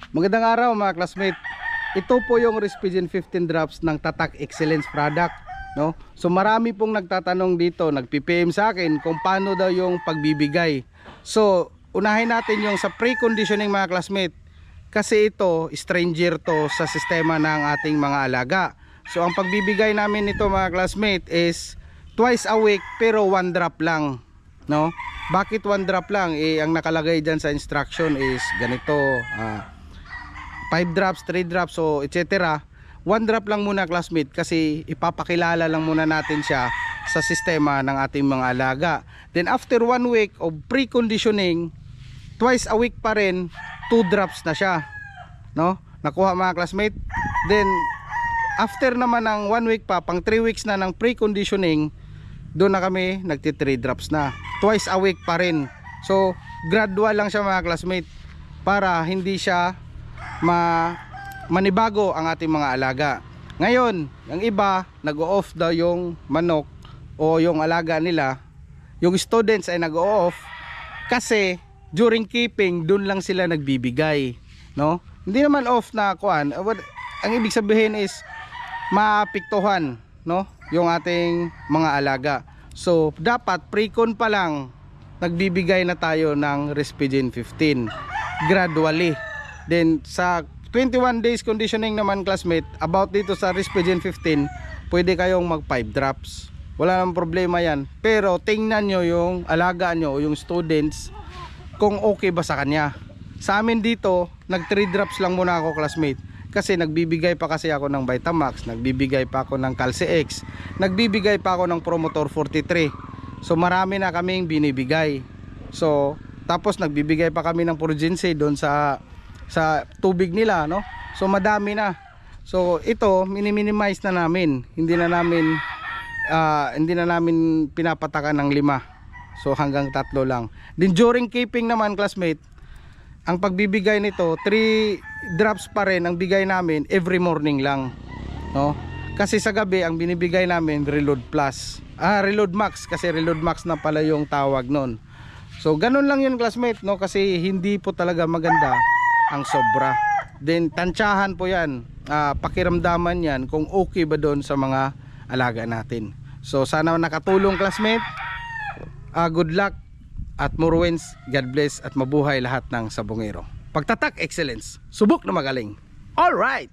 Magandang araw mga classmate. Ito po yung Respigen 15 drops ng Tatak Excellence product, no? So marami pong nagtatanong dito, nagpi-PM sa akin kung paano daw yung pagbibigay. So unahin natin yung sa pre-conditioning mga classmate. Kasi ito, stranger to sa sistema ng ating mga alaga. So ang pagbibigay namin nito mga classmate is twice a week pero 1 drop lang, no? Bakit 1 drop lang? Ang nakalagay dyan sa instruction is ganito, 5 drops, 3 drops, so etc. 1 drop lang muna classmate kasi ipapakilala lang muna natin siya sa sistema ng ating mga alaga. Then after 1 week of preconditioning, twice a week pa rin, 2 drops na siya, no? Nakuha mga classmate. Then after naman ng 1 week pa, pang 3 weeks na ng preconditioning, doon na kami nagti 3 drops na. Twice a week pa rin. So gradual lang siya mga classmate para hindi siya manibago ang ating mga alaga. Ngayon, ang iba nag-o-off daw yung manok o yung alaga nila. Yung students ay nag-o-off kasi during keeping doon lang sila nagbibigay, no? Hindi naman off na kuan. Ang ibig sabihin is maapektuhan, no, yung ating mga alaga. So dapat pre-con pa lang nagbibigay na tayo ng Respigen 15 gradually. Then sa 21 days conditioning naman classmate, about dito sa Respigen 15, pwede kayong mag 5 drops. Wala namang problema yan. Pero tingnan nyo yung alaga nyo, yung students, kung okay ba sa kanya. Sa amin dito, nag 3 drops lang muna ako classmate. Kasi nagbibigay pa kasi ako ng Vitamax, nagbibigay pa ako ng Calci-X, nagbibigay pa ako ng Promotor 43. So marami na kaming binibigay. So tapos nagbibigay pa kami ng Progency doon sa tubig nila, no? So madami na. So ito minimize na namin. Hindi na namin pinapatakan ng 5. So hanggang 3 lang. Then during keeping naman classmate, ang pagbibigay nito 3 drops pa rin ang bigay namin every morning lang, no? Kasi sa gabi ang binibigay namin Reload Plus. Reload Max, kasi Reload Max na pala yung tawag nun. So ganun lang yun classmate, no? Kasi hindi po talaga maganda ang sobra. Then tansyahan po yan, pakiramdaman yan kung okay ba doon sa mga alaga natin. So sana nakatulong classmate. Good luck at more wins. God bless at mabuhay lahat ng sabongero. Pagtatak excellence, subok na magaling. All right.